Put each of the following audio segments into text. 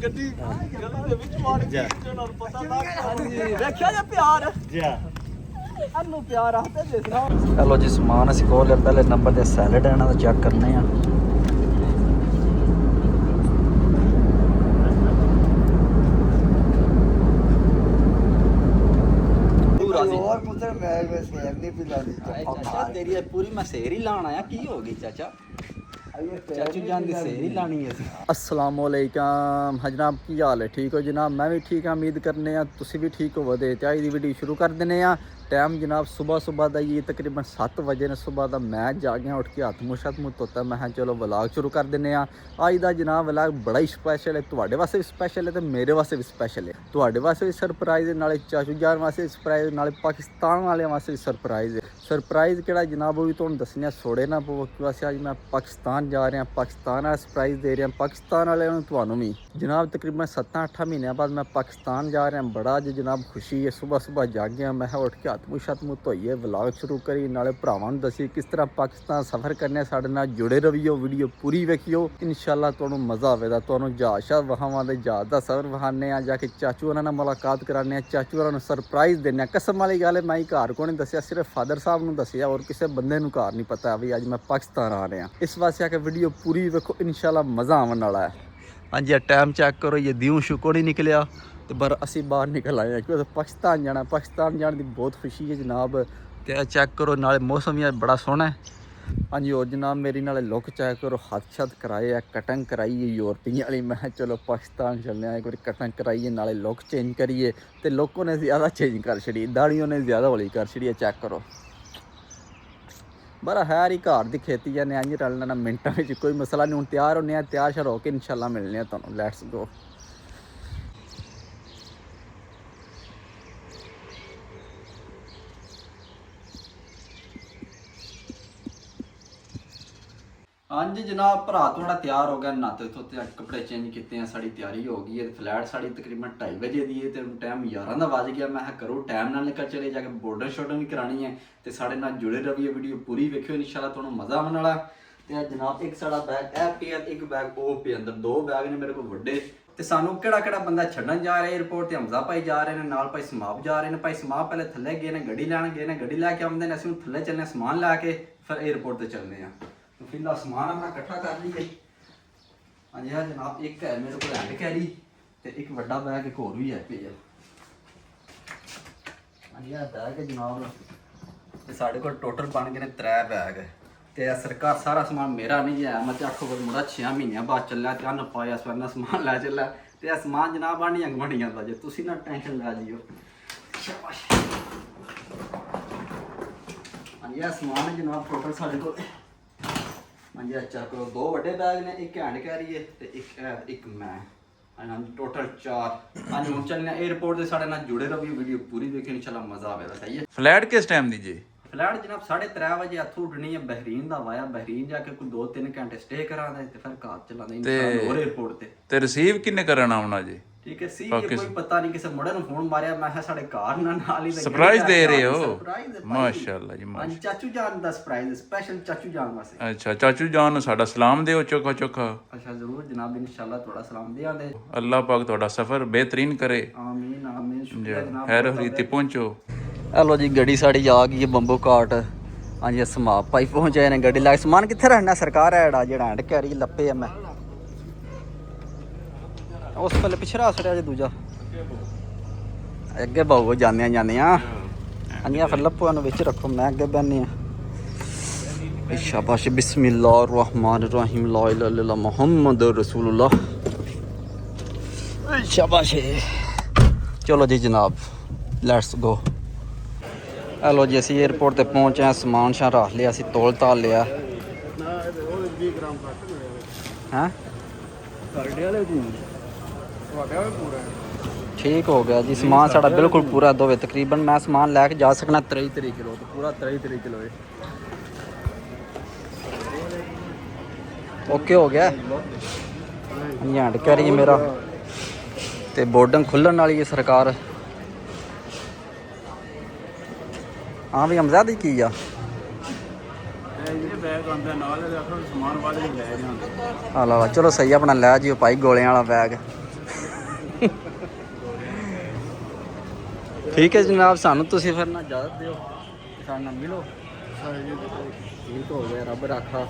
ਗੱਡੀ ਗਲੀ ਦੇ ਵਿੱਚ ਮਾਰ ਕੇ ਉਹਨਾਂ ਨੂੰ ਪਤਾ ਲੱਗ ਵੇਖਿਆ ਜੇ ਪਿਆਰ ਜਾ ਇਹਨੂੰ ਪਿਆਰ ਆਖਦੇ ਜਿਸਨਾ। ਚਲੋ ਜੀ ਸਮਾਨ ਅਸੀਂ ਖੋਲ ਲਿਆ। ਪਹਿਲੇ ਨੰਬਰ ਤੇ ਸੈਲਡ ਹੈ ਇਹਨਾਂ ਦਾ ਚੈੱਕ ਕਰਨੇ ਆ। और पुत्र मैं शेर नहीं पिलानी ਚਾਚਾ ਤੇਰੀ ਇਹ ਪੂਰੀ ਮੈਂ ਸੇਰ ਹੀ ਲਾਣ ਆਇਆ। ਕੀ ਹੋ ਗਈ ਚਾਚਾ? ਚਾਚੂ ਜਾਨ ਦੀ ਸੇਰ ਹੀ ਲਾਣੀ ਹੈ। अस्सलाम वालेकुम जनाब, की हाल है? ठीक हो जनाब? मैं भी ठीक हाँ, उम्मीद करने तुसी भी ठीक हो। वधे ते अज दी वीडियो शुरू कर दिने आ। टाइम जनाब सुबह का ये तकरीबन 7 बजे ने सुबह का। मैं जागिया उठ के हथ मुँह धोता। मैं चलो व्लॉग शुरू कर दिने आ। अज का जनाब व्लॉग बड़ा ही स्पैशल है। तुहाडे वास्ते भी स्पैशल है तो मेरे वास्ते भी स्पैशल है। तुहाडे वास्ते भी सरप्राइज है, नाले चाचू जान वास्ते भी सरप्राइज, नाले पाकिस्तान वाले वास्ते भी सरप्राइज है। सरप्राइज किहड़ा जनाब वो भी तुहानूं दस्सने सोड़े ना पवो कि वैसे अज मैं पाकिस्तान जा रहा, पाकिस्तान वाला सरप्राइज दे रहा। पाकिस्तान वाले तुहानूं भी जनाब तकरीबन 7-8 महीनों बाद मैं पाकिस्तान जा रहा। बड़ा अज जनाब खुशी है। सुबह जाग गया, मैं उठ के हथ मुँह धोइए, व्लॉग शुरू करी, नाले भरावां नूं दसी किस तरह पाकिस्तान सफ़र करने। साडे नाल जुड़े रहियो, वीडियो पूरी वेखियो, इंशाअल्लाह तुहानूं मज़ा आवेगा। तुहानूं जहाज़ शाह वहावां दे जहाज़ दा सफ़र वहाने आ, जाके चाचू होरां नाल मुलाकात कराने, चाचू होरां नूं सरप्राइज देने। कसम वाली गल है, मैं घर को नहीं दसिया, सिर्फ फादर साहब नूं दसिया और किसी बंदे नूं घर नहीं पता भी अज मैं पाकिस्तान आ रहा। इस वास्ते आके वीडियो पूरी वेखो, इंशाअल्लाह मज़ा आवन वाला है। हाँ जी, टाइम चेक करो, ये दियों शुक्र नहीं निकलिया तो पर असी बाहर निकल आए हैं क्योंकि पाकिस्तान जाना। पाकिस्तान जाने की बहुत खुशी है जनाब। तो चेक करो, नाले मौसम भी बड़ा सोहना है। हाँ जी, और जनाब मेरी नाले लुक चेक करो, हथ शत कराए, कटिंग कराई है यूरोपियन वाली। मैं चलो पाकिस्तान चलने एक बार कटिंग कराइए, नाले लुक चेंज करिए। तो लोगों ने ज़्यादा चेंज कर छड़ी, दाड़ियों ने ज़्यादा हौली कर छड़ी है। चेक करो, बड़ा है ही घर की खेती है, इंज रल लेना मिनटा में, कोई मसला नहीं। हूँ तैयार होने, तैयार शर होकर इंशाल्लाह मिलने तुहानूं। लैट्स गो। हाँ जी जनाब, भरा थोड़ा तैयार हो गया, नहाते धोते कपड़े चेंज किए हैं, साड़ी तैयारी हो गई है। फ्लैट साड़ी तकरीबन 2:30 बजे दी है, तो टाइम 11 का बज गया। मैं करो टाइम ना निकल चले, जाके बॉर्डर शॉर्डर भी करानी है। तो साढ़े नाल जुड़े रहिए, वीडियो पूरी वेखियो, इंशाल्लाह तुहानूं मज़ा आने वाला। तो जनाब एक साड़ा बैग ए पे, एक बैग ओ पे, अंदर 2 बैग ने मेरे को वड्डे। तो सानू किहड़ा बंदा छड्डन जा रहा है एयरपोर्ट। तो हमजा भाई जा रहे हैं, नाल भाई समाप जा रहे हैं। भाई समाप पहले थल्ले गए हैं, गड्डी लैन गए हैं, गड्डी लैके आउंदे ने, असीं थल्ले चलने समान लैके फिर एयरपोर्ट ते चलने हैं। तो फिलहाल समान अपना इकट्ठा कर लीए। हाँ जी हाँ जनाब, एक है मेरे को हैंड कैरी, तो एक वड्डा बैग एक होर भी है पे। हाँ जी बैग है जनाब, तो साढ़े को टोटल बन गए 3 बैग। तो सरकार सारा समान मेरा नहीं है, मैं आखो मुड़ा 6 महीनों बाद चलिया, तो अन्न पाया स्वरना समान लै चलिया। तो यह समान जनाब आनी अंग बनी जाता जे, तुसीं ना टेंशन लै जियो। शाबाश। हाँ जी समान है जनाब टोटल साढ़े को। हाँ जी चेक करो, 2 बड़े बैग ने, एक हैंड कैरी है, तो एक मैं। हाँ जी टोटल 4। हाँ जी हम चलने एयरपोर्ट से, साढ़े नाल जुड़े रहिए, वीडियो पूरी देखिए, इंशाल्लाह मज़ा आवेगा। सही है। फ्लैट किस टाइम दीजिए? फ्लैट जनाब 3:30 बजे इत्थों उठनी है, बहरीन दा वाया। बहरीन जाके कोई 2-3 घंटे स्टे करा दे, ते फिर घर चलांदे इंशाल्लाह और एयरपोर्ट ते रिसीव किन्ने करना आउणा जी? ठीक है सी, ये कोई पता नहीं, किसी मुंडे ने फोन मारिया, मैं है साढ़े घर नाल ही सरप्राइज दे रहे हो? सरप्राइज है माशाअल्लाह जी, माशाअल्लाह। चाचू जान दा सरप्राइज, स्पेशल चाचू जान वास्ते। अच्छा, चाचू जान नूं साडा सलाम दिओ चोखा चोखा। अच्छा जरूर जनाब, इंशाल्लाह थोड़ा सलाम दिया दे। अल्लाह पाक तुहाडा सफर बेहतरीन करे। आमीन आमीन, शुक्रिया जनाब। खैर रीति पहुंचो। हेलो जी, गड्डी साड़ी आ गई है बंबू काट। हाँ जी समाप भाई पहुँचे ने, गड्डी ला समान कितने रखना सरकार है जो हैंड कैरी लप्पे है। मैं उस पहले पिछे रहा सड़िया जी, दूजा अगे बहु जाने जाने। हाँ जी फिर लप्पो बिच रखो, मैं अगे बहनी। शाबाश, बिस्मिल्लाहिर्रहमानिर्रहीम, ला इलाहा इल्लल्लाह मुहम्मदुर रसूलुल्लाह। शाबाश। चलो जी जनाब, लेट्स गो। हेलो जी, असी एयरपोर्ट ते पहुंचे हैं, समान शान रख लिया, असी तोल ताल लिया। हैं ठीक हो गया जी, समान साड़ा बिल्कुल पूरा दोवे। तकरीबन मैं समान लैके जा सकना 23 किलो, तो पूरा 23 किलो है। ओके हो गया। हैंड कैरी मेरा ते बोर्डिंग खुल्लन वाली है सरकार। हाँ भी हमजा दी की आ ला चलो सही अपना लै जियो भाई, गोलियां वाला बैग। ਠੀਕ ਹੈ ਜਨਾਬ, ਸਾਨੂੰ ਤੁਸੀਂ ਫਿਰ ਨਾ ਇਜਾਜ਼ਤ ਦਿਓ, ਸਾਡੇ ਨਾਲ ਮਿਲੋ। ਠੀਕ ਹੋ ਗਿਆ, ਰੱਬ ਰਾਖਾ,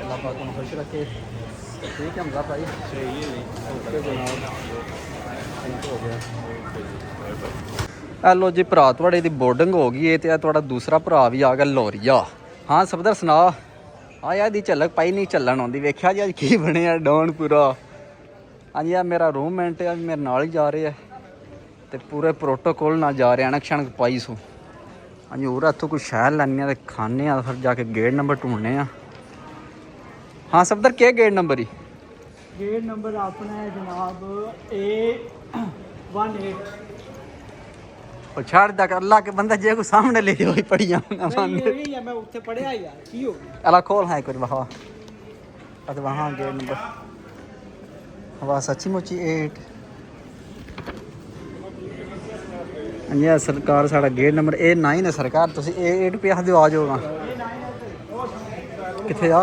ਅੱਲਾਹ ਪਾਕ ਨੂੰ ਖੁਸ਼ ਰੱਖੇ। ਠੀਕ ਹੈ ਹਮਜ਼ਾ ਭਾਈ, ਓਕੇ ਜਨਾਬ, ਠੀਕ ਹੋ ਗਿਆ। ਹੈਲੋ ਜੀ ਭਰਾ, ਤੁਹਾਡੇ ਦੀ ਬੋਰਡਿੰਗ ਹੋ ਗਈ ਹੈ ਤੇ ਇਹ ਤੁਹਾਡਾ ਦੂਸਰਾ ਭਰਾ ਵੀ ਆ ਗਿਆ ਲੋਰੀਆ। ਹਾਂ ਸਫਦਰ ਸੁਣਾ, ਆ ਯਾਰ ਦੀ ਝਲਕ ਪਾਈ ਨਹੀਂ ਚੱਲਣ ਆਉਂਦੀ, ਵੇਖਿਆ ਜੀ ਅੱਜ ਕੀ ਬਣਿਆ ਡਾਊਨ ਪੂਰਾ। ਹਾਂਜੀ ਆ ਮੇਰਾ ਰੂਮਮੇਟ ਹੈ, ਮੇਰੇ ਨਾਲ ਹੀ ਜਾ ਰਿਹਾ ਤੇ ਪੂਰੇ ਪ੍ਰੋਟੋਕੋਲ ਨਾਲ ਜਾ ਰਿਹਾ, ਅਣਖ ਛਣਕ ਪਾਈ ਸੋ। ਹਾਂਜੀ ਹੋਰ ਇੱਥੋਂ ਕੋਈ ਸ਼ਹਿਰ ਲੈਣੇ ਆ ਤੇ ਖਾਣੇ ਆ, ਫਿਰ ਜਾ ਕੇ ਗੇਟ ਨੰਬਰ ਢੂੰढने ਆ। ਹਾਂ ਸਫਦਰ ਕੀ ਗੇਟ ਨੰਬਰ ਹੀ? गेट नंबर अपना है जनाब A18। ਉਹ ਛੱਡ ਦਾ ਅੱਲਾ ਕੇ ਬੰਦਾ ਜੇ ਕੋਈ ਸਾਹਮਣੇ ਲੈ ਹੋਈ ਪੜੀਆਂ ਨਾ यही है, मैं उत्थे पढ़िया यार, की हो गया? अला खोल है एक बार वहाँ, अच्छा वहाँ गेट नंबर हवा सच्ची मुच्ची 8। ये सरकार साड़ा गेट नंबर A9 है सरकार, तुसी A8 पे आखदे आ जाओ किथे आ।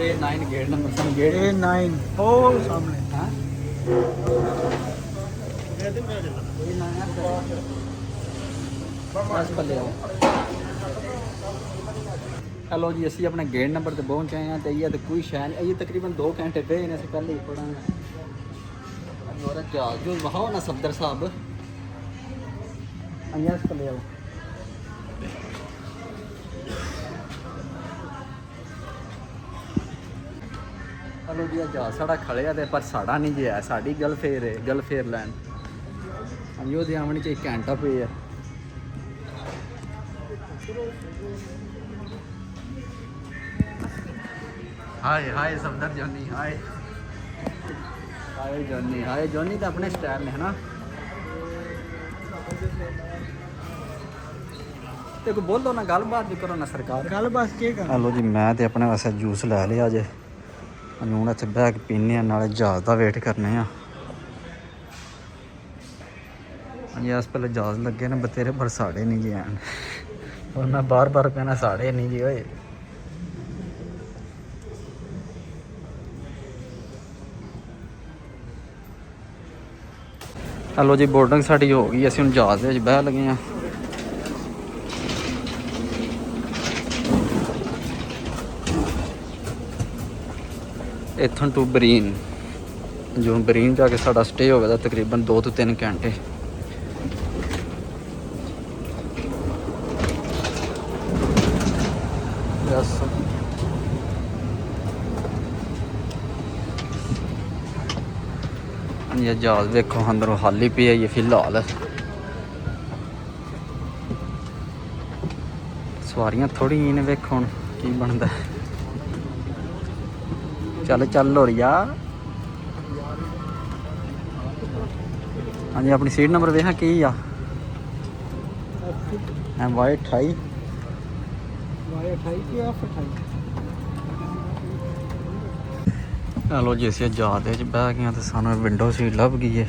A9 गेट नंबर सन गेट A9 ओ सामने। हाँ बस पल्ले आओ। हेलो जी, असी अपने गेट नंबर ते पहुंच आए हैं, तो ये तो कोई शह नहीं, ये तकरीबन 2 घंटे पे ने से पहले ही पढ़ा और जहाज जो वहां ना सफदर साहब अयस पल्ले आओ। हेलो जी, जहाज साड़ा खड़िया ते पर साड़ा नहीं जी है, साड़ी गलफेयर है, गलफेयर लैंड। हम यो आने च 1 घंटा पे है। हाय हाय सफदर जॉनी, हाय हाय जॉनी, हाय जॉनी तो अपने स्टाइल में है ना। ते को बोलो ना, गलबात भी करो ना सरकार। गल बस के कर। हेलो जी, मैं तो अपने वास्ते जूस लै लिया जे, हूँ इत्थे बह के पीने नाले जहाज का वेट करने। जी अस पहले जहाज लगे ने बतेरे, पर साढ़े नहीं जी हैन, और मैं बार बार कहना साढ़े नहीं जी होए। हेलो जी, बोर्डिंग साड़ी हो गई, असीं हुण जहाज दे विच बह लगे हैं। इत्थों टू बरीन, जो बरीन जाके साड़ा स्टे होगा तकरीबन 2 ਤੋਂ 3 घंटे। यस ये जहाज देखो अंदरों खाली पे है ये फिलहाल, सवारियां थोड़ी ने, वेखो हुण की बनदा। चल चल लोरिया। हाँ जी, अपनी सीट नंबर वेखा की आ Y28 Y28 की F28। हेलो जी, असीं जहाज विच बह गए तो सानूं विंडो सीट लभ गई है।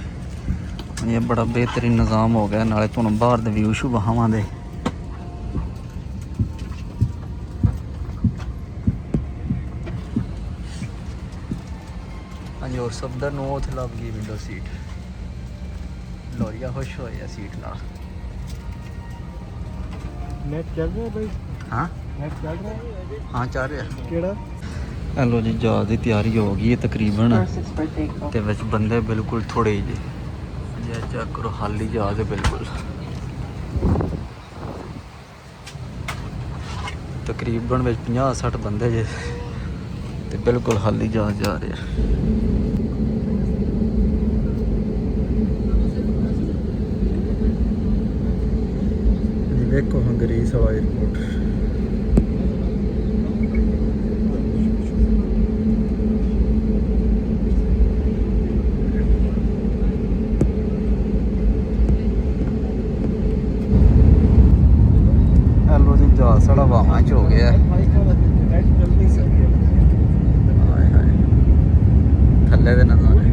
ये बड़ा बेहतरीन निज़ाम हो गया, नाले तुहानूं बाहर दे व्यू शू वहावां दे। हाँ जी, और सफदर नूं उत्थे लभ गई विंडो सीट, लोरिया खुश होया सीट नाल। नेट चल रहा है भाई? हाँ नेट चल रहा है? हाँ चल रहा। केड़ा? हेलो जी, जहाज की तैयारी हो गई है तकरीबन, ते विच बंदे बिल्कुल थोड़े ही जे चेक करो, खाली जहाज है बिल्कुल। तकरीबन 50-60 बंदे जे, ते बिल्कुल खाली जहाज जा रहे हैं। देखो हाँ ग्रीस वाला एयरपोर्ट। हेलो जी, जहाज साड़ा वावां च हो गया है। हाय हाय, थल्ले दे नज़ारे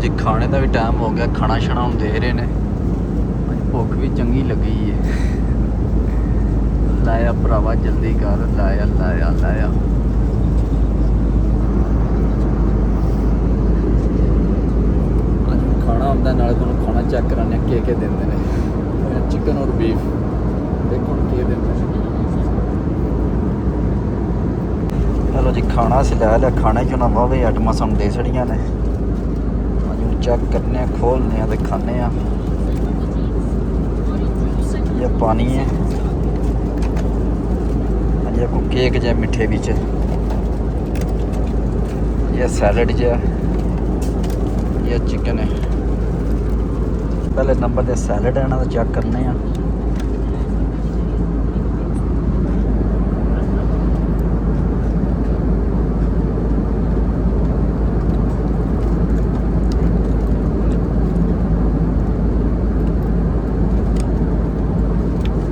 ਜੀ ਖਾਣੇ ਦਾ ਵੀ ਟਾਈਮ ਹੋ ਗਿਆ, ਖਾਣਾ ਛਣਾ ਹੁਣ ਦੇ ਰਹੇ ਨੇ। ਅੱਜ ਭੁੱਖ ਵੀ ਚੰਗੀ ਲੱਗੀ ਹੈ। ਲਾਇਆ ਭਰਾਵਾ ਜਲਦੀ ਕਰ, ਲਾਇਆ ਲਾਇਆ ਲਾਇਆ। ਅੱਜ ਖਾਣਾ ਹੁੰਦਾ, ਨਾਲੇ ਤੁਹਾਨੂੰ ਖਾਣਾ ਚੈੱਕ ਕਰਾਣੇ ਕੀ ਦਿੰਦੇ ਨੇ। ਚਿਕਨ ਔਰ ਬੀਫ ਦੇਖੋ ਹੁਣ ਕੀ ਦਿੰਦੇ ਨੇ। ਚਲੋ ਜੀ ਖਾਣਾ ਅਸੀਂ ਲੈ ਲਿਆ, ਖਾਣੇ 'ਚੋਂ ਨਾ ਵਾਹਵੇ ਆਈਟਮਾਂ ਸਾਨੂੰ ਦੇ ਛੜੀਆਂ ਨੇ। ਅੱਜ ਹੁਣ ਚੈੱਕ ਕਰਨੇ ਆ, ਖੋਲ੍ਹਨੇ ਆ ਤੇ ਖਾਣੇ ਆ। ਇਹ ਪਾਣੀ ਹੈ, ये को केक जो मिठे बीच, ये सैलड जो, ये चिकन है। पहले नंबर पे सैलड है ना, तो चेक करने हैं।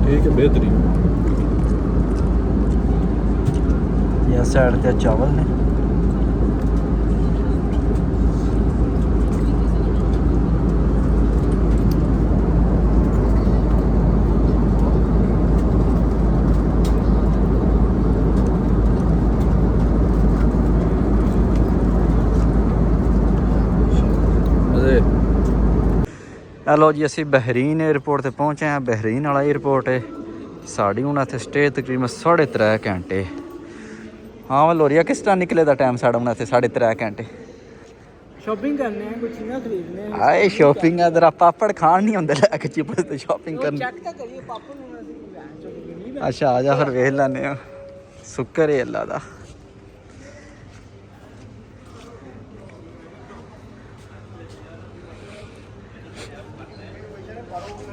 ठीक है, बेहतरीन। साइड पे चावल ने। हेलो जी, असी बहरीन एयरपोर्ट ते पहुंचे हैं। बहरीन वाला एयरपोर्ट है। साड़ी हूँ इत्थे स्टे तकरीबन 3.5 घंटे। हाँ लोरिया किस तरह निकले दा टाइम साढ़ा हूँ इत्थे 3.5 घंटे। शॉपिंग करने हैं, कुछ चीज़ां खरीदने हैं। आए शॉपिंग इधर पापड़ खान नहीं होंदे, लैके चिप्स ते शॉपिंग करनी। चेक तो करिए पापा ने। अच्छा आ जा फिर वेख लैने आ। शुक्र है अल्लाह दा।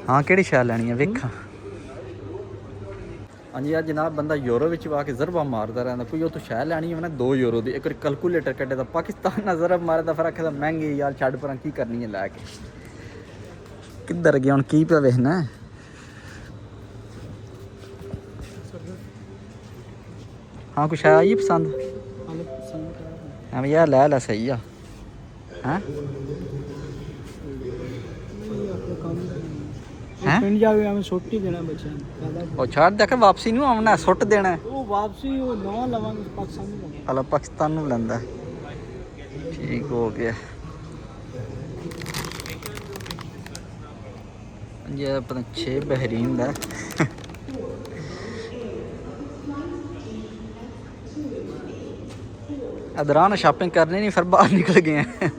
हाँ केड़ी शै लैनी है वेखा। हाँ जी, जनाब बंदा यूरो विच आ के जरबा मारदा रहिंदा। कोई उत्थों शै लैनी है ना 2 यूरो दी, एक कैलकुलेटर कड्डे दा पाकिस्तान नाल जरब मारदा, फिर आखे दा महंगी यार छड्ड परां की करनी है लैके। किधर गया हुण की पे वेखना। हाँ कुछ आई पसंद? हाँ भैया लै लै सही आ। हैं पिंड जाके हमें सुट ही देना बच्चे ने। ਉਹ ਛੱਡ ਦੇ ਕੇ ਵਾਪਸੀ ਨੂੰ ਆਉਣਾ, ਸੁੱਟ ਦੇਣਾ। वो वापसी वो नवा लवांगे पाकिस्तान में लगे। ਹਲਾ ਪਾਕਿਸਤਾਨ ਨੂੰ ਲੈਂਦਾ। ਠੀਕ ਹੋ ਗਿਆ। ये अपना 6 बहरीन ਦਾ। अदरान शॉपिंग करनी नहीं, फिर बाहर निकल गए हैं।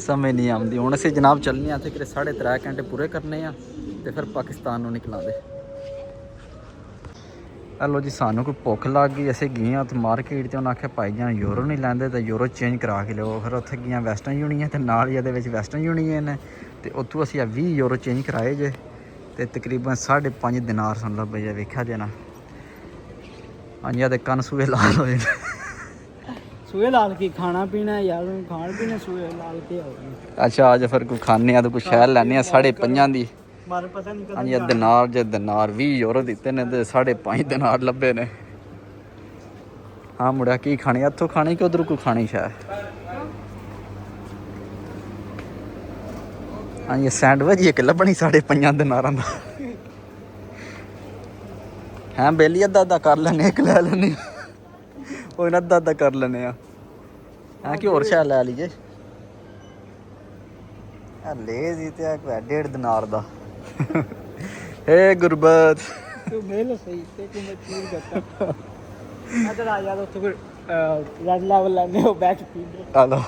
समय नहीं आती। हुण असीं जनाब चलने इत्थे कि 3.5 घंटे पूरे करने आ ते फिर पाकिस्तान नूं निकलांगे। हेलो जी, सानू कोई भुख लग गई, असीं गए उत्थे मार्केट ते उन्हें आख्या भाई जान यूरो नहीं लैंदे ते यूरो चेंज करा के लिओ। फिर उत्थे गए वैस्टर्न यूनीयन ते नाल ही इहदे विच वैस्टर्न यूनीयन है ते उत्थों असीं 20 यूरो चेंज कराए जे ते तकरीबन 5.5 दिनार सुन लो भैया, वेख्या जे ना। हाँ जी, कन सूए लाल होए। सूए लाल की खाना पीना है यार, खान पीना सूए लाल के हो गए। अच्छा आज फिर कोई खाने तो कुछ शैल लैने 5.5 दी। मारे पता नहीं हाँ जी, दिनार जे दिनार 20 यूरो दिते ने ते 5.5 दिनार लभे ने। हाँ मुड़िया की खानी, इत्थों खानी कि उधर कोई खानी शायद। हाँ ये सैंडविच एक लभनी 5.5 दिनारां दा। हैं बेली अद्धा अद्धा कर लैने, एक लै लैने। कोई ना अद्धा अद्धा कर लैने। हैं कि होर शैल लै लीजिए। ले जी ते 1.5 दिनार दा। हे गुरबत तू मेल सही ते को मैं चीज करता। इधर आ जा तो फिर रेड लेवल लेने हो बैच पी। हेलो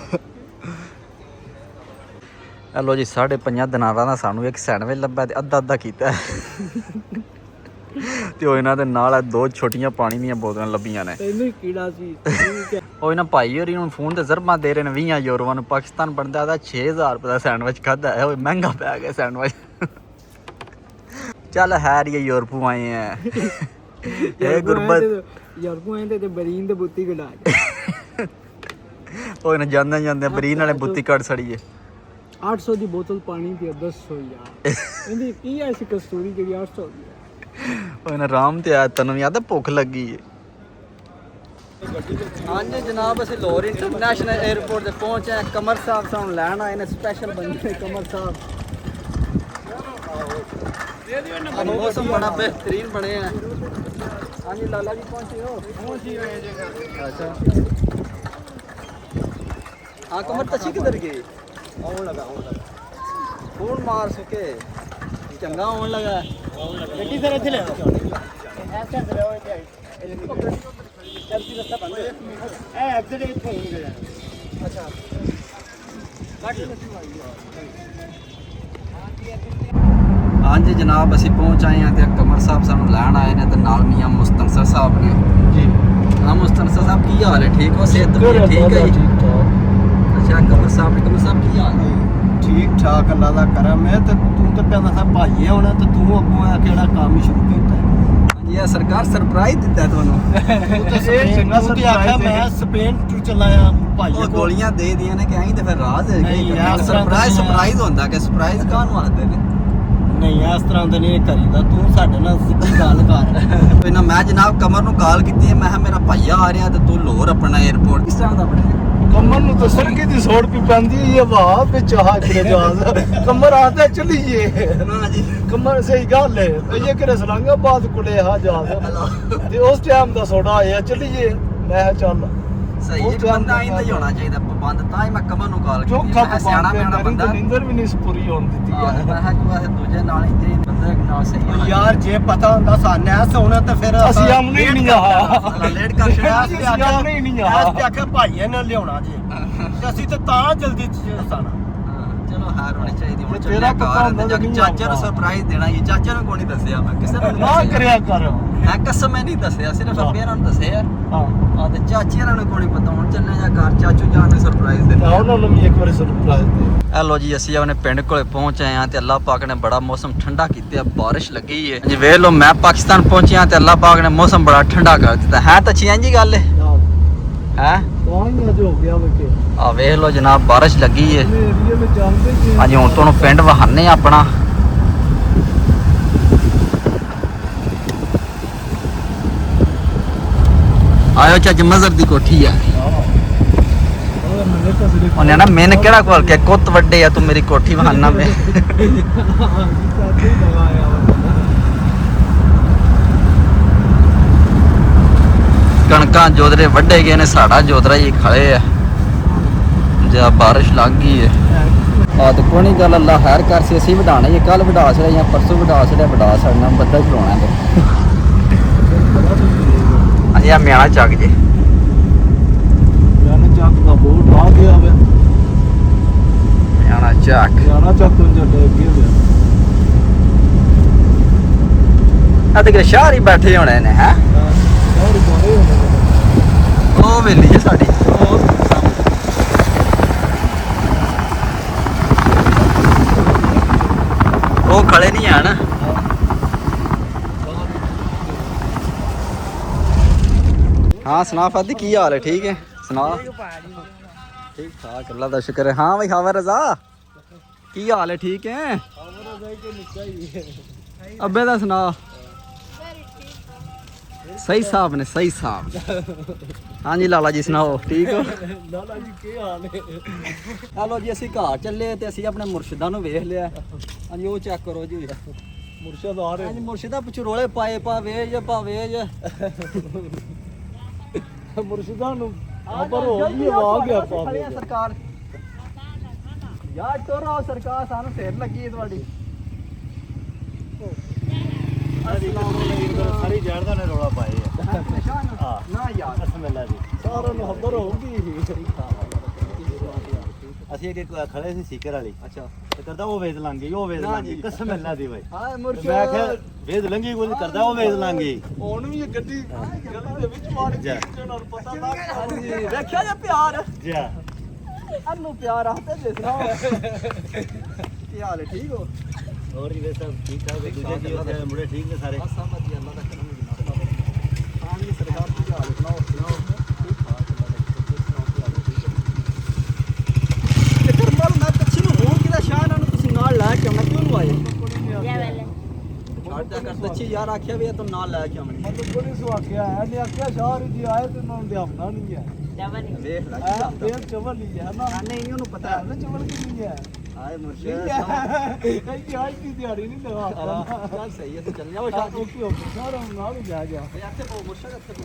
हेलो जी, 5.5 दिनारां दा सानू एक सैंडविच लब्भा ते अद्धा अद्धा कीता ते ਉਹ ਇਹਨਾਂ ਦੇ ਨਾਲ 2 ਛੋਟੀਆਂ ਪਾਣੀ ਦੀਆਂ ਬੋਤਲਾਂ ਲੱਭੀਆਂ ਨੇ। ਤੈਨੂੰ ਕੀੜਾ ਸੀ ਠੀਕ ਹੈ। ਉਹ ਇਹਨਾਂ ਭਾਈ ਹੋਰੀ ਨੂੰ ਫੋਨ ਤੇ ਜ਼ਰਬਾਂ ਦੇ ਰਹੇ ਨੇ 20 ਯੂਰੋਆਂ ਨੂੰ। ਪਾਕਿਸਤਾਨ ਬਣਦਾ ਦਾ 6000 ਰੁਪਏ ਦਾ ਸੈਂਡਵਿਚ ਖਾਦਾ ਹੈ, ਉਹ ਮਹਿੰਗਾ ਪੈ ਗਿਆ ਸੈਂਡਵਿਚ। ਚੱਲ ਹੈਰ ਇਹ ਯੂਰਪੋਂ ਆਏ ਹੈ। ਇਹ ਗੁਰਬਤ ਯੂਰਪੋਂ ਆਏ ਤੇ ਬਰੀਨ ਦੇ ਬੁੱਤੀ ਕਢਾ ਕੇ ਉਹ ਇਹਨਾਂ ਜਾਂਦੇ ਜਾਂਦੇ ਬਰੀਨ ਵਾਲੇ ਬੁੱਤੀ ਕੱਢ ਸੜੀਏ। 800 ਦੀ ਬੋਤਲ ਪਾਣੀ ਦੀ 200 ਯਾਰ। ਇਹਦੀ ਕੀ ਐ ਸੀ ਕਸਤੂਰੀ ਜਿਹੜੀ 800 ਦੀ। ਉਹ ਇਹਨਾਂ ਰਾਮ ਤੇ ਆਇਆ, ਤੈਨੂੰ ਯਾਦ ਭੁੱਖ ਲੱਗੀ ਹੈ। ਹਾਂਜੀ ਜਨਾਬ ਅਸੀਂ ਲਾਹੌਰ ਇੰਟਰਨੈਸ਼ਨਲ 에ਅਰਪੋਰਟ ਤੇ ਪਹੁੰਚੇ ਹਾਂ। ਕਮਰ ਸਾਹਿਬ ਸਾਨੂੰ ਲੈਣ ਆਏ ਨੇ, ਸਪੈਸ਼ਲ ਬੰਦੇ ਨੇ ਕਮਰ ਸਾਹਿਬ। ਮੌਸਮ ਬੜਾ बेहतरीन बने हैं। हाँ जी लाला जी पहुंचे हो? अच्छा हाँ कमर तची किधर गई? फोन मार सके चंगा होने लगा गड्डी सर इत्थे ले अच्छा हाँ जी जनाब असी पहुँच आए हैं तो कमर साहब सानू लैन आए ने ते नाल मियां मुस्तनसर साहब ने जी। हाँ मुस्तनसर साहब की हाल है? ठीक हो? सेहत ठीक है? अच्छा कमर साहब की हाल है? ठीक ठाक अल्लाह दा करम है। ते तू तो कहना था भाईए होना तो तू अगों आ केड़ा काम ही शुरू कीता है? हाँ जी सरकार सरप्राइज दिता है तुहानू। तू ते आखिया मैं स्पेन टू चलाया भाईए ਉਹ ਗੋਲੀਆਂ ਦੇ ਦੀਆਂ ਨੇ ਕਿ ਐਂ ਤੇ ਫਿਰ ਰਾਜ਼ ਹੈ ਨਹੀਂ, ਕਿ ਇਸ ਤਰ੍ਹਾਂ ਸਰਪ੍ਰਾਈਜ਼ ਤਾਂ ਨਹੀਂ ਸਰਪ੍ਰਾਈਜ਼ ਹੁੰਦਾ ਕਿ ਸਰਪ੍ਰਾਈਜ਼ ਕਾਹਨੂੰ ਆਖਦੇ ਨੇ? नहीं इस तरह ਦਾ ਨਹੀਂ ਕਰੀਦਾ। ਤੂੰ ਸਾਡੇ ਨਾਲ ਸਿੱਧੀ ਗੱਲ ਕਰ। ਕੋਈ ਨਾ ਮੈਂ ਜਨਾਬ ਕਮਰ ਨੂੰ ਕਾਲ ਕੀਤੀ ਹੈ, ਮੈਂ ਕਿਹਾ ਮੇਰਾ ਭਾਈਆ ਆ ਰਿਹਾ ਤੇ ਤੂੰ ਲਾਹੌਰ ਆਪਣਾ 에ਅਰਪੋਰਟ ਕਿਸ ਤਰ੍ਹਾਂ ਦਾ ਬਣਿਆ? कमर नु तो सड़के दी सोड़ पी पैंदी ये वाह पे चाह के जहाज कमर आता चलिए ਨਾ ਜੀ कमर सही गल है ये करे सलांगाबाद कोले हा जहाज ते उस टाइम दा सोड़ा आया चलिए मैं चल ਸਹੀ ਉਹ ਇੱਕ ਬੰਦਾ ਆਇੰਦਾ ਹੀ ਹੋਣਾ ਚਾਹੀਦਾ ਪਾਬੰਦ, ਤਾਂ ਹੀ ਮੈਂ ਕਮਰ ਨੂੰ ਕਾਲ ਕੀਤੀ। चौखा ਮੈਂ ਸਿਆਣਾ ਪਿਆਣਾ ਬੰਦਾ नींदर भी नहीं पूरी होन दी ਮੈਂ ਕਿਹਾ ਤੂੰ ਇਹ ਦੂਜੇ ਨਾਲ ਹੀ ਤੇ ਬੰਦੇ ਨਾਲ ਸਹੀ ਹੋਣਾ यार जे पता हुंदा साने ऐ सोना ते फिर ਅਸੀਂ ਆਮਨੇ ਹੀ ਨਹੀਂ ਆ ਲੇਟ ਕਰ ਛੜਿਆ ਅਸੀਂ ਆਮਨੇ ਹੀ ਨਹੀਂ ਆ ਐਸ ਤੇ ਆਖਿਆ ਭਾਈਏ ਨੇ ਲਿਆਉਣਾ ਜੀ ਤੇ ਅਸੀਂ ਤੇ ਤਾਂ ਜਲਦੀ ਸਾਨਾ ਚਲੋ ਹਾਰ ਹੋਣੀ ਚਾਹੀਦੀ ਹੁਣ ਤੇ ਚੱਲਿਆ ਤੇਰਾ ਪਤਾ ਕਾਰ ਹੁੰਦਾ ਤੇ ਜਾ ਕੇ ਨਹੀਂ ਚਾਚਾ ਨੂੰ ਆਉਂਦਾ। ਸਰਪ੍ਰਾਈਜ਼ ਦੇਣਾ ਇਹ ਚਾਚਾ ਨੂੰ ਕੋਈ ਨਹੀਂ ਦੱਸਿਆ ਮੈਂ ਕਿਸੇ ਨੂੰ ਨਹੀਂ ਨਾ ਦੱਸਿਆ। ਕਰਿਆ ਕਰ ਮੈਂ ਕਸਮ ਨਹੀਂ ਦੱਸਿਆ ਸਿਰਫ ਹਾਂ। ਅੱਬੇ ਨੂੰ ਦੱਸਿਆ ਹਾਂ ਆ ਤੇ ਚਾਚੀ ਨੂੰ ਕੋਈ ਨਹੀਂ ਪਤਾ। ਹੁਣ ਚੱਲੇ ਜਾ ਘਰ ਚਾਚੂ ਜਾਨ ਨੂੰ ਸਰਪ੍ਰਾਈਜ਼ ਦੇਣਾ। ਉਹਨਾਂ ਨੂੰ ਵੀ ਇੱਕ ਵਾਰੀ ਸਰਪ੍ਰਾਈਜ਼ ਦੇ ਹੈਲੋ ਜੀ ਅਸੀਂ ਆਪਣੇ ਪਿੰਡ ਕੋਲੇ ਪਹੁੰਚ ਆਏ ਹਾਂ ਤੇ ਅੱਲਾਹ ਪਾਕ ਨੇ ਬੜਾ ਮੌਸਮ ਠੰਡਾ ਕੀਤਾ, ਬਾਰਿਸ਼ ਲੱਗੀ ਹੈ ਜੀ। ਵੇਖ ਲਓ ਮੈਂ ਪਾਕਿਸਤਾਨ ਪਹੁੰਚਿਆ ਤੇ ਅੱਲਾਹ ਪਾਕ ਨੇ ਮੌਸਮ ਬੜਾ ਠੰਡਾ ਕਰ ਦਿੱਤਾ ਹੈ। ਤਾਂ ਅੱਛੀ ਜੀ ਗੱਲ ਹੈ ਹੈ ਤਾਂ ਹੀ ਅੱਜ ਹੋ ਗਿਆ ਵੇ ਆ ਵੇਖ ਲਓ ਜਨਾਬ ਬਾਰਿਸ਼ ਲੱਗੀ ਹੈ। ਏਰੀਆ ਵਿੱਚ ਜਾਂਦੇ ਕਿ ਹਾਂਜੀ ਹੁਣ ਤੁਹਾਨੂੰ ਪਿੰਡ ਵਹਾਨੇ ਆਪਣਾ। ਆਇਓ ਚੱਜ ਮਜ਼ਰ ਦੀ ਕੋਠੀ ਆ ਉਹਨੇ ਨਾ ਮੈਨ ਕਿਹੜਾ ਕੋਲ ਕੇ ਕੁੱਤ ਵੱਡੇ ਆ ਤੂੰ ਮੇਰੀ ਕੋਠੀ ਵਹਾਨਾ ਵੇ। ਕਣਕਾਂ ਜੋਦਰੇ ਵੱਡੇ ਗਏ ਨੇ, ਸਾਡਾ ਜੋਦਰਾ ਹੀ ਖੜੇ ਆ ਜਾਂ ਬਾਰਿਸ਼ ਲੱਗ ਗਈ ਹੈ। ਆ ਤਾਂ ਕੋਈ ਨਹੀਂ ਗੱਲ ਅੱਲਾ ਖੈਰ ਕਰ ਸੀ। ਅਸੀਂ ਵਡਾਣਾ ਇਹ ਕੱਲ ਵਡਾ ਛੜਿਆ ਜਾਂ ਪਰਸੋਂ ਵਡਾ ਛੜਨਾ ਬੱਦਲ ਚਲਾਉਣਾ ਤੇ ਅਸੀਂ ਆ ਮਿਆਣਾ ਚੱਕ ਜੇ ਮੈਂ ਚੱਕ ਦਾ ਬੋਰਡ ਆ ਗਿਆ ਵੇ ਮਿਆਣਾ ਚੱਕ ਜਾਣਾ ਚੱਕ ਤੋਂ ਜੱਡੇ ਅੱਗੇ ਵੇ ਆ ਤੇ ਸ਼ਹਿਰ ਹੀ ਬੈਠੇ ਹੋਣੇ ਨੇ ਹੈ। ਹੋਰ ਬੜੇ ਹੋਣੇ ਉਹ ਵੇਲੀ ਹੈ ਸਾਡੀ। ਉਹ ਖੜੇ ਨਹੀਂ ਆਣ। ਹਾਂ ਸੁਣਾ ਫਾਦੀ ਕੀ ਹਾਲ ਹੈ? ਠੀਕ ਹੈ ਸੁਣਾ। ਠੀਕ ਠਾਕ ਅੱਲਾ ਦਾ ਸ਼ੁਕਰ ਹੈ। ਹਾਂ ਭਾਈ ਖਾਵਾ ਰਜ਼ਾ ਕੀ ਹਾਲ ਹੈ? ਠੀਕ ਹੈ ਅੱਬੇ ਦਾ ਸੁਣਾ। ਸਹੀ ਸਾਹਿਬ ਨੇ ਸਹੀ ਸਾਹਿਬ। ਹਾਂਜੀ ਲਾਲਾ ਜੀ ਸੁਣਾਓ ਠੀਕ ਹੋ? ਲਾਲਾ ਜੀ ਕੀ ਹਾਲ ਹੈ? ਹਲੋ ਜੀ ਅਸੀਂ ਘਰ ਚੱਲੇ ਤੇ ਅਸੀਂ ਆਪਣੇ ਮੁਰਸ਼ਿਦਾਂ ਨੂੰ ਵੇਖ ਲਿਆ। ਹਾਂਜੀ ਉਹ ਚੈੱਕ ਕਰੋ ਜੀ। ਮੁਰਸ਼ਦ ਆ ਰਹੇ ਹਾਂਜੀ ਮੁਰਸ਼ਿਦਾ ਪਿੱਛੋਂ ਰੋਲੇ ਪਾਏ ਪਾ ਵੇਜ ਮੁਰਸ਼ਦਾਂ ਨੂੰ ਖਬਰ ਹੋ ਗਈ ਆ ਗਿਆ ਪਾਵੇ ਸਰਕਾਰ ਯਾਰ ਟੋਰਾ ਸਰਕਾਰ ਸਾਨੂੰ ਫੇਰ ਲੱਗੀ ਤੁਹਾਡੀ। ਸਾਰੀ ਜੜਦਾ ਨੇ ਰੋਲਾ ਪਾਏ ਆ ਨਾ ਯਾਰ ਬismillah ਜੀ ਸਾਰਿਆਂ ਨੂੰ ਖਬਰ ਹੋਊਗੀ। ਅਸੀਂ ਇੱਕ ਖੜੇ ਸੀ ਸੀਕਰ ਵਾਲੀ ਅੱਛਾ ਤੇ ਕਰਦਾ ਉਹ ਵੇਚ ਲਾਂਗੇ ਉਹ ਵੇਚ ਲਾਂਗੇ ਕਸਮ ਅੱਲਾ ਦੀ ਬਾਈ ਹਾਂ ਮੈਂ ਕਿਹਾ ਵੇਚ ਲੰਗੀ ਕੋਈ ਕਰਦਾ ਉਹ ਵੇਚ ਲਾਂਗੇ ਹੁਣ ਵੀ ਇਹ ਗੱਡੀ ਗਲੀ ਦੇ ਵਿੱਚ ਮਾਰ ਜਾ ਉਹਨਾਂ ਨੂੰ ਪਤਾ ਲੱਗ ਗਿਆ। ਹਾਂਜੀ ਵੇਖਿਆ ਜੇ ਪਿਆਰ ਜਾ ਇਹਨੂੰ ਪਿਆਰ ਆਖਦੇ ਜੇ ਸੁਣਾਓ ਕੀ ਹਾਲ ਹੈ? ਠੀਕ ਹੋ? ਹੋਰ ਹੀ ਵੇ ਸਭ ਠੀਕ ਠਾਕ ਦੂਜੇ ਕੀ ਉੱਥੇ ਮੁੰਡੇ ਠੀਕ ਨੇ ਸਾਰੇ ਬਸ ਸਭ ਵਧੀਆ ਅੱਲਾ ਦਾ ਕਰਮ ਜਨਾਬ। ਹਾਂ ਜੀ ਸਰਕਾਰ ਕੀ ਹਾਲ ਹੈ? ਸੁਣਾਓ ਸੁਣਾਓ ਠੀਕ ਠਾਕ ਅੱਲਾ ਦਾ ਸ਼ੁਕਰ। ਸੁਣਾਓ ਕੀ ਹਾਲ ਹੈ? ਠੀਕ ਹੈ ਤੇ ਕਰਮਲ ਮੈਂ ਪਿੱਛੇ ਨੂੰ ਹੋ ਕਿਦਾ ਸ਼ਾਹ ਇਹਨਾਂ ਨੂੰ ਤੁਸੀਂ ਨਾਲ ਲੈ ਕੇ ਆਉਣਾ ਕਿਉਂ ਨੂੰ ਆਏ? क्या कर सच्ची यार आख्या भी है तो ना लेके आमनी मतलब पुलिस वाक्या है ने आख्या शहर जी आए तो ना देवना नहीं है देख ला है फिर चवल ही है ना नहीं ਉਹਨੂੰ ਪਤਾ है ना चवल की नहीं है आए मुर्शिद नहीं है आज की दिहाड़ी नहीं लगा चल सही है तो चल जाओ शादी ओके ओके सारा नाल ही जा गया ਇੱਥੇ ਪੋ ਮੁਰਸ਼ਿਦ ਇੱਥੇ ਪੋ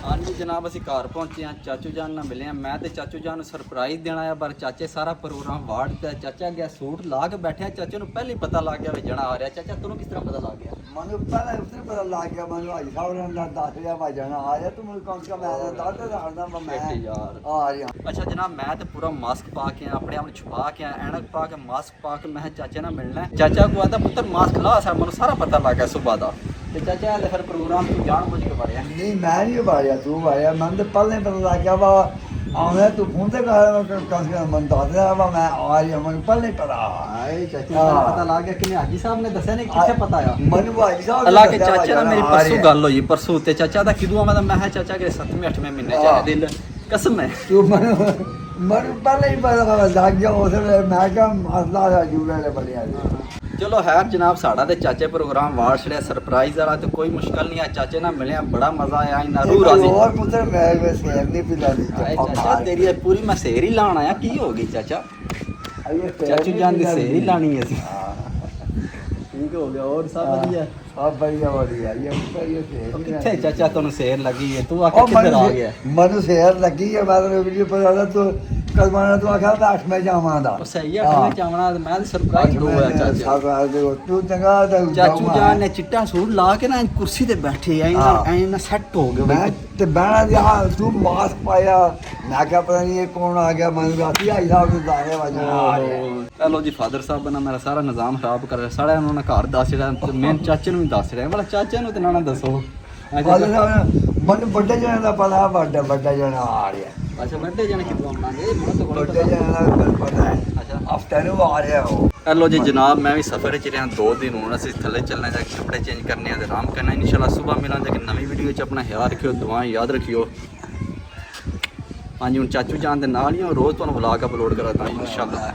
ਹਾਂਜੀ ਜਨਾਬ ਅਸੀਂ ਘਰ ਪਹੁੰਚੇ ਹਾਂ ਚਾਚੂ ਜਾਨ ਨਾਲ ਮਿਲੇ ਹਾਂ ਮੈਂ ਤੇ ਚਾਚੂ ਜਾਨ ਨੂੰ ਸਰਪ੍ਰਾਈਜ਼ ਦੇਣਾ ਆ ਪਰ ਚਾਚੇ ਸਾਰਾ ਪ੍ਰੋਗਰਾਮ ਵਾੜ ਦਿੱਤਾ ਚਾਚਾ ਗਿਆ ਸੂਟ ਲਾ ਕੇ ਬੈਠਿਆ ਚਾਚੇ ਨੂੰ ਪਹਿਲੇ ਪਤਾ ਲੱਗ ਗਿਆ ਵੀ ਜਣਾ ਆ ਰਿਹਾ ਚਾਚਾ ਤੈਨੂੰ ਕਿਸ ਤਰ੍ਹਾਂ ਪਤਾ ਲੱਗ ਗਿਆ ਮੈਨੂੰ ਪਹਿਲਾਂ ਉਸੇ ਪਤਾ ਲੱਗ ਗਿਆ ਮੈਨੂੰ ਭਾਈ ਸਾਹਿਬ ਨੇ ਦੱਸ ਰਿਹਾ ਵਾ ਜਾਣਾ ਆਇਆ ਤੂੰ ਮੈਨੂੰ ਕੌਣ ਕਾ ਮੈਂ ਦੱਸ ਦੱਸਦਾ ਮੈਂ ਬੈਠੇ ਯਾਰ ਆ ਰਿਹਾ ਅੱਛਾ ਜਨਾਬ ਮੈਂ ਤੇ ਪੂਰਾ ਮਾਸਕ ਪਾ ਕੇ ਆਇਆ, ਆਪਣੇ ਆਪ ਨੂੰ ਛੁਪਾ ਕੇ ਆਇਆ, ਐਨਕ ਪਾ ਕੇ ਮਾਸਕ ਪਾ ਕੇ ਮੈਂ ਕਿਹਾ ਚਾਚੇ ਨਾਲ ਮਿਲਣਾ ਹੈ। ਚਾਚਾ ਕੋ ਆਦਾ ਪੁੱਤਰ ਮਾਸਕ ਲਾ ਸਾ ਮੈਨੂੰ ਸਾਰਾ ਪਤਾ ਲੱਗ ਗਿਆ ਸੁਬਾਹ ਦਾ ਤੇ ਚਾਚਾ ਦੇ ਫਿਰ ਪ੍ਰੋਗਰਾਮ ਤੂੰ ਜਾਣ ਬੁੱਝ ਕੇ ਵੜਿਆ ਨਹੀਂ ਮੈਂ ਨਹੀਂ ਵਾਰਿਆ ਤੂੰ ਵਾਰਿਆ ਮੈਨੂੰ ਤਾਂ ਪਹਿਲਾਂ ਹੀ ਪਤਾ ਲੱਗ ਗਿਆ ਵਾ ਆਉਣਾ ਤੂੰ ਫੋਨ ਤੇ ਕਰ ਕਸ ਮੈਨੂੰ ਦੱਸ ਰਿਹਾ ਵਾ ਮੈਂ ਆ ਰਿਹਾ ਮੈਨੂੰ ਪਹਿਲਾਂ ਹੀ ਪਤਾ ਆਏ ਚਾਚੇ ਨੂੰ ਪਤਾ ਲੱਗ ਗਿਆ ਕਿ ਹਾਜੀ ਸਾਹਿਬ ਨੇ ਦੱਸਿਆ ਨਹੀਂ ਕਿੱਥੇ ਪਤਾ ਆ ਮੈਨੂੰ ਭਾਈ ਸਾਹਿਬ ਅੱਲਾ ਕੇ ਚਾਚਾ ਨਾਲ ਮੇਰੀ ਪਰਸੋਂ ਗੱਲ ਹੋਈ ਪਰਸੋਂ ਤੇ ਚਾਚਾ ਦਾ ਕਿਦੋਂ ਆਵਾਂ ਮੈਂ ਕਿਹਾ ਚਾਚਾ ਕਿ 7ਵੇਂ 8ਵੇਂ ਮਹੀਨੇ ਚ ਦਿਲ ਕਸਮ ਹੈ ਤੂੰ ਮੈਨੂੰ ਪਹਿਲਾਂ ਹੀ ਪਤਾ ਲੱਗ ਗਿਆ ਉਸ ਵੇਲੇ ਮੈਂ ਕਿਹਾ ਮਸਲਾ ਆ ਜੂਲੇ ਦੇ ਬੜਿਆ ਚਲੋ ਹੈਰ ਜਨਾਬ ਸਾਡਾ ਤੇ ਚਾਚੇ ਪ੍ਰੋਗਰਾਮ ਵਾੜ ਛੜਿਆ ਸਰਪ੍ਰਾਈਜ਼ ਵਾਲਾ ਤੇ ਕੋਈ ਮੁਸ਼ਕਲ ਨਹੀਂ ਆ ਚਾਚੇ ਨਾਲ ਮਿਲਿਆ ਬੜਾ ਮਜ਼ਾ ਆਇਆ ਇਨਾ ਰੂਹ ਰਾਜ਼ੀ ਹੋਰ ਪੁੱਤਰ ਮੈਂ ਸੇਰ ਨਹੀਂ ਪਿਲਾ ਦੀ ਆਏ ਚਾਚਾ ਤੇਰੀ ਇਹ ਪੂਰੀ ਮੈਂ ਸੇਰ ਹੀ ਲਾਣ ਆਇਆ ਕੀ ਹੋ ਗਈ ਚਾਚਾ ਚਾਚੂ ਜਾਨ ਦੀ ਸੇਰ ਹੀ ਲਾਣੀ ਅਸੀਂ ਠੀਕ ਹੋ ਗਿਆ ਹੋਰ ਸਭ ਵਧੀਆ ਆ ਬੜੀਆ ਬੜੀਆ ਇਹ ਕਿੱਥੇ ਚਾਚਾ ਤੁਹਾਨੂੰ ਸੇਰ ਲੱਗੀ ਹੈ ਤੂੰ ਆ ਕੇ ਕਿੱਧਰ ਆ ਗਿਆ ਮੈਨੂੰ ਸੇਰ ਲੱਗੀ ਹੈ ਮੈਂ ਤਾਂ ਵੀਡੀਓ ਪਤਾ ਲੱਗਾ ਤੂੰ ਕਲਮਾਨਾ ਤੂੰ ਆਖਿਆ ਮੈਂ 8ਵੇਂ ਜਾਵਾਂਦਾ ਉਹ ਸਹੀ ਆ ਮੈਂ ਚਾਵਣਾ ਮੈਂ ਤੇ ਸਰਪ੍ਰਾਈਜ਼ ਹੋਇਆ ਚਾਚਾ ਤੂੰ ਚੰਗਾ ਚਾਚੂ ਜਾਨ ਨੇ ਚਿੱਟਾ ਸੂਟ ਲਾ ਕੇ ਨਾ ਕੁਰਸੀ ਤੇ ਬੈਠੇ ਐ ਨਾ ਸੈੱਟ ਹੋ ਗਏ ਮੈਂ ਤੇ ਬਹਿਣਾ ਦੀ ਤੂੰ ਮਾਸਕ ਪਾਇਆ ਮੈਂ ਕਿਹਾ ਪਤਾ ਨਹੀਂ ਇਹ ਕੌਣ ਆ ਗਿਆ ਮੈਨੂੰ ਰਾਤੀ ਆਈ ਸਾਹਿਬ ਨੂੰ ਦਾਇਆ ਵਜਣਾ ਚਲੋ ਜੀ ਫਾਦਰ ਸਾਹਿਬ ਨੇ ਮੇਰਾ ਸਾਰਾ ਨਿਜ਼ਾਮ ਖਰਾਬ ਕਰ ਰਿਹਾ ਸਾਰਿਆਂ ਨੂੰ ਨਾ ਘਰ ਦੱਸ ਰਿਹਾ ਮੈਂ ਚਾਚੇ ਨੂੰ ਵੀ ਦੱਸ ਰਿਹਾ ਵਾਲਾ ਚਾਚੇ ਨੂੰ ਤੇ ਨਾ ਦੱਸੋ ਮੈਨੂੰ ਵੱਡੇ ਜਣੇ ਦਾ ਪਤਾ ਵੱਡਾ ਜਣਾ ਆ ਰਿਹਾ ਅੱਛਾ ਵੱਡੇ ਜਣੇ ਕਿਦੋਂ ਆਉਣਗੇ ਮੈਨੂੰ ਤਾਂ ਵੱਡੇ ਜਣੇ ਦਾ ਮੈਨੂੰ ਪਤਾ ਹੈ ਅੱਛਾ ਹਫਤੇ ਨੂੰ ਆ ਰਿਹਾ ਉਹ ਹੈਲੋ ਜੀ ਜਨਾਬ ਮੈਂ ਵੀ ਸਫ਼ਰ 'ਚ ਰਿਹਾ 2 ਦਿਨ ਹੁਣ ਅਸੀਂ ਥੱਲੇ ਚੱਲਣਾ ਜਾ ਕੇ ਕੱਪੜੇ ਚੇਂਜ ਕਰਨੇ ਆ ਤੇ ਆਰਾਮ ਕਰਨਾ ਇਨਸ਼ਾਅੱਲਾ ਸਵੇਰ ਮਿਲਾਂਗੇ ਕਿ ਨਵੀਂ ਵੀਡੀਓ 'ਚ ਆਪਣਾ ਖਿਆਲ ਰੱਖਿਓ ਦੁਆਵਾਂ ਯਾਦ ਰੱਖਿਓ ਹਾਂਜੀ ਹੁਣ ਚਾਚੂ ਜਾਨ ਦੇ ਨਾਲ ਹੀ ਰੋਜ਼ ਤੁਹਾਨੂੰ ਵਲੌਗ ਅਪਲੋਡ ਕਰਾਂਗਾ ਇਨਸ਼ਾਅੱਲਾ